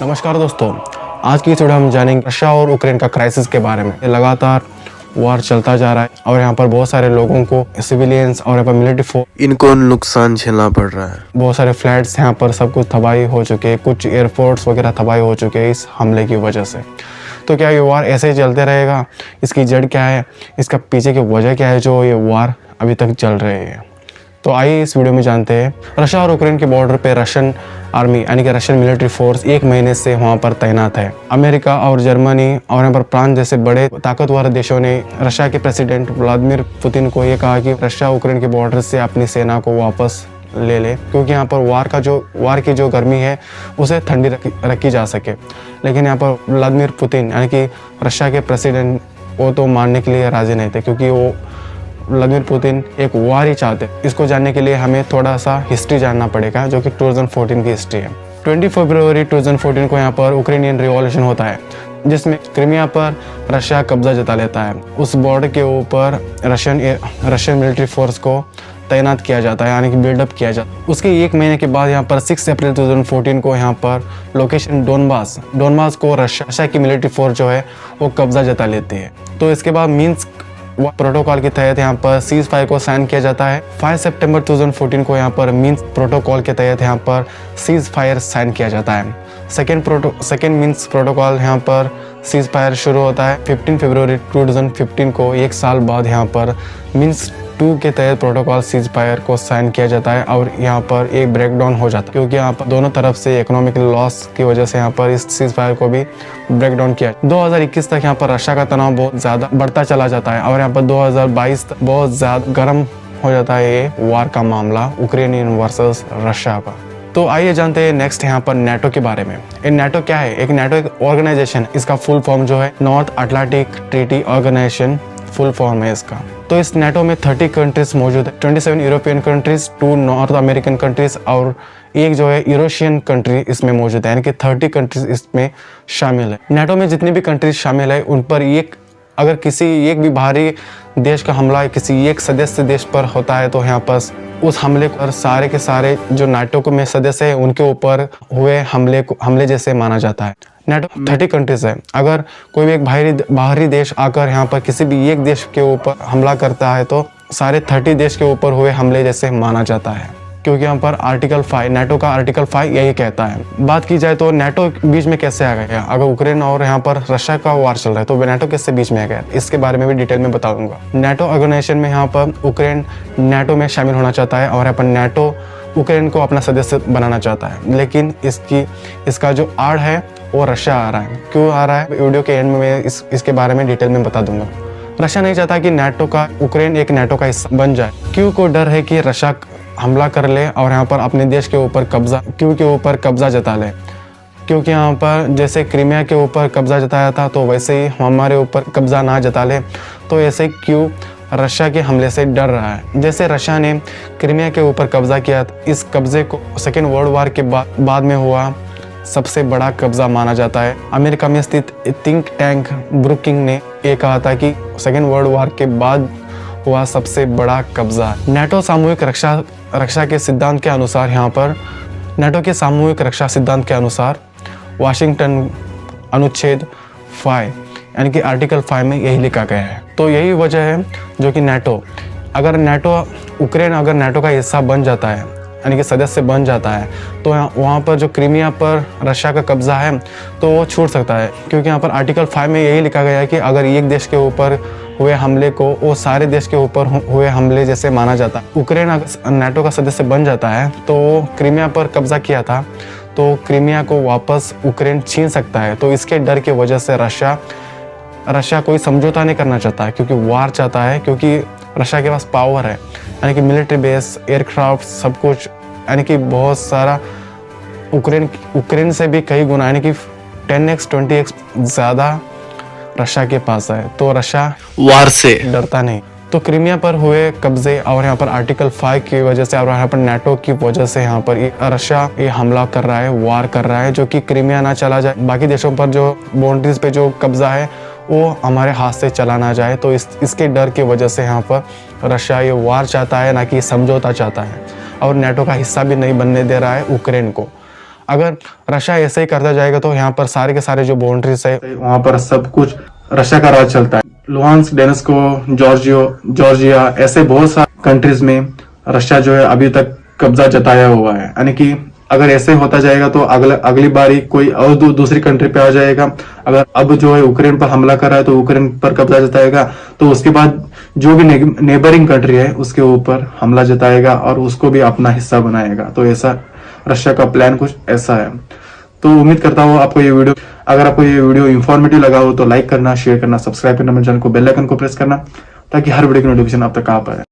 नमस्कार दोस्तों, आज की इस वीडियो हम जानेंगे रशिया और यूक्रेन का क्राइसिस के बारे में। लगातार वार चलता जा रहा है और यहाँ पर बहुत सारे लोगों को, सिविलियंस और यहाँ पर मिलिट्री फोर्स, इनको नुकसान झेलना पड़ रहा है। बहुत सारे फ्लैट्स यहाँ पर सब कुछ तबाही हो चुके हैं, कुछ एयरपोर्ट्स वगैरह तबाही हो चुके हैं इस हमले की वजह से। तो क्या ये वार ऐसे ही चलते रहेगा? इसकी जड़ क्या है, इसका पीछे की वजह क्या है जो ये वार अभी तक चल रही है? तो आइए इस वीडियो में जानते हैं। रशिया और यूक्रेन के बॉर्डर पे रशियन आर्मी यानी कि रशियन मिलिट्री फोर्स 1 महीने से वहां पर तैनात है। अमेरिका और जर्मनी और यहाँ पर फ्रांस जैसे बड़े ताकतवर देशों ने रशिया के प्रेसिडेंट व्लादिमीर पुतिन को ये कहा कि रशिया यूक्रेन के बॉर्डर से अपनी सेना को वापस ले ले, क्योंकि यहाँ पर वार की जो गर्मी है उसे ठंडी रखी जा सके। लेकिन यहाँ पर व्लादिमीर पुतिन यानी कि रशिया के प्रेसिडेंट वो तो मानने के लिए राजी नहीं थे, क्योंकि वो व्लादिमीर पुतिन एक वार ही चाहते। इसको जानने के लिए हमें थोड़ा सा हिस्ट्री जानना पड़ेगा, जो कि 2014 की हिस्ट्री है। 20 फरवरी 2014 को यहाँ पर यूक्रेनियन रिवॉल्यूशन होता है, जिसमें क्रीमिया पर रशिया कब्जा जता लेता है। उस बॉर्डर के ऊपर रशियन मिलिट्री फोर्स को तैनात किया जाता है, यानी कि बिल्डअप किया जाता है। उसके 1 महीने के बाद यहाँ पर 6 अप्रैल 2014 को यहाँ पर लोकेशन डोनबास को रशिया की मिलिट्री फोर्स जो है वो कब्जा जता लेती है। तो इसके बाद मिन्स्क प्रोटोकॉल के तहत यहाँ पर सीज फायर को साइन किया जाता है। 5 सितंबर 2014 को यहाँ पर मिन्स्क प्रोटोकॉल के तहत यहाँ पर सीज फायर साइन किया जाता है। सेकेंड मिन्स्क प्रोटोकॉल यहाँ पर सीज फायर शुरू होता है 15 फरवरी 2015 को। 1 साल बाद यहाँ पर मिन्स्क 2 के तहत प्रोटोकॉल सीज फायर को साइन किया जाता है और यहाँ पर एक ब्रेकडाउन हो जाता है, क्योंकि यहाँ पर दोनों तरफ से इकोनॉमिक लॉस की वजह से यहाँ पर इस सीज फायर को भी ब्रेकडाउन किया। 2021 तक यहाँ पर रशिया का तनाव बहुत ज़्यादा बढ़ता चला जाता है और यहाँ पर 2022 तक बहुत ज़्यादा गर्म हो जाता है ये वार का मामला यूक्रेनियन वर्सेस रशिया का। तो आइए जानते हैं नेक्स्ट यहाँ पर नेटो के बारे में। नेटो क्या है? नेटो एक ऑर्गेनाइजेशन, इसका फुल फॉर्म जो है North Atlantic Treaty Organisation full form है इसका। तो इस नेटो में 30 कंट्रीज मौजूद है, 27 European countries, 2 north American countries और एक जो है यूरोशियन कंट्री इसमें मौजूद है, यानी कि 30 कंट्रीज इसमें शामिल है। नेटो में जितनी भी कंट्रीज शामिल है उन पर अगर किसी एक भी बाहरी देश का हमला किसी एक सदस्य देश पर होता है तो यहाँ पर उस हमले पर सारे के सारे जो नाटो में सदस्य है उनके ऊपर हुए हमले जैसे माना जाता है। नेटो 30 कंट्रीज है। अगर कोई भी एक बाहरी देश आकर यहाँ पर किसी भी एक देश के ऊपर हमला करता है तो सारे 30 देश के ऊपर हुए हमले जैसे माना जाता है, क्योंकि यहाँ पर आर्टिकल 5 नेटो का आर्टिकल 5 यही कहता है। बात की जाए तो नेटो बीच में कैसे आ गया? अगर यूक्रेन और यहाँ पर रशिया का वार चल रहा है तो नेटो कैसे बीच में आ गया, इसके बारे में भी डिटेल में बताऊंगा। नेटो ऑर्गेनाइजेशन में यहाँ पर यूक्रेन नेटो में शामिल होना चाहता है और यहाँ पर नेटो यूक्रेन को अपना सदस्य बनाना चाहता है, लेकिन इसका जो आड़ है वो रशिया आ रहा है। क्यों आ रहा है? वीडियो के एंड में मैं इसके बारे में डिटेल में बता दूंगा। रशिया नहीं चाहता कि यूक्रेन एक नेटो का हिस्सा बन जाए। क्यों को डर है कि रशिया हमला कर ले और यहाँ पर अपने देश के ऊपर कब्जा जता ले, क्योंकि यहाँ पर जैसे क्रीमिया के ऊपर कब्जा जताया था तो वैसे ही हमारे ऊपर कब्जा ना जता ले। तो ऐसे क्यों रशिया के हमले से डर रहा है? जैसे रशिया ने क्रीमिया के ऊपर कब्जा किया, इस कब्जे को सेकेंड वर्ल्ड वार के बाद में हुआ सबसे बड़ा कब्जा माना जाता है। अमेरिका में स्थित थिंक टैंक ब्रुकिंग ने ये कहा था कि सेकेंड वर्ल्ड वार के बाद हुआ सबसे बड़ा कब्जा। नेटो सामूहिक रक्षा के सिद्धांत के अनुसार यहाँ पर नेटो के सामूहिक रक्षा सिद्धांत के अनुसार वाशिंगटन अनुच्छेद 5 यानी कि आर्टिकल 5 में यही लिखा गया है। तो यही वजह है जो कि अगर यूक्रेन अगर नेटो का हिस्सा बन जाता है यानी कि सदस्य बन जाता है तो वहाँ पर जो क्रीमिया पर रशिया का कब्जा है तो वो छूट सकता है, क्योंकि यहाँ पर आर्टिकल 5 में यही लिखा गया है कि अगर एक देश के ऊपर हुए हमले को वो सारे देश के ऊपर हुए हमले जैसे माना जाता है। यूक्रेन अगर नेटो का सदस्य बन जाता है तो क्रीमिया पर कब्जा किया था तो क्रीमिया को वापस यूक्रेन छीन सकता है। तो इसके डर की वजह से रशिया कोई समझौता नहीं करना चाहता है, क्योंकि वार चाहता है, क्योंकि रशिया के पास पावर है, यानी कि मिलिट्री बेस, एयरक्राफ्ट, सब कुछ, यानी कि बहुत सारा यूक्रेन से भी कई गुना यानी कि 10x 20x ज़्यादा रशिया के पास है। तो रशिया वार से डरता नहीं। तो क्रीमिया पर हुए कब्जे और यहाँ पर आर्टिकल 5 की वजह से और यहाँ पर नेटो की वजह से यहाँ पर रशिया ये हमला कर रहा है, वार कर रहा है, जो कि क्रीमिया ना चला जाए, बाकी देशों पर जो बाउंड्रीज पे जो कब्जा है वो हमारे हाथ से चला ना जाए। तो इसके डर की वजह से यहाँ पर रशिया ये वार चाहता है, ना कि समझौता चाहता है, और नेटो का हिस्सा भी नहीं बनने दे रहा है यूक्रेन को। अगर रशिया ऐसे ही करता जाएगा तो यहाँ पर सारे के सारे जो बाउंड्रीज है वहां पर सब कुछ रशिया का राज चलता है। लुहांस्क, डेनेस्को, जॉर्जिया ऐसे बहुत सारे कंट्रीज में रशिया जो है अभी तक कब्जा जताया हुआ है। यानी कि अगर ऐसे होता जाएगा तो अगली बारी कोई और दूसरी कंट्री पे आ जाएगा। अगर अब जो है यूक्रेन पर हमला कर रहा है तो यूक्रेन पर कब्जा जताएगा, तो उसके बाद जो भी नेबरिंग कंट्री है उसके ऊपर हमला जताएगा और उसको भी अपना हिस्सा बनाएगा। तो ऐसा रशिया का प्लान कुछ ऐसा है। तो उम्मीद करता हूँ आपको ये वीडियो, अगर आपको ये वीडियो इंफॉर्मेटिव लगा हो तो लाइक करना, शेयर करना, सब्सक्राइब करना, मेरे चैनल को, बेल आइकन को प्रेस करना ताकि हर वीडियो की नोटिफिकेशन आप तक आ पाए।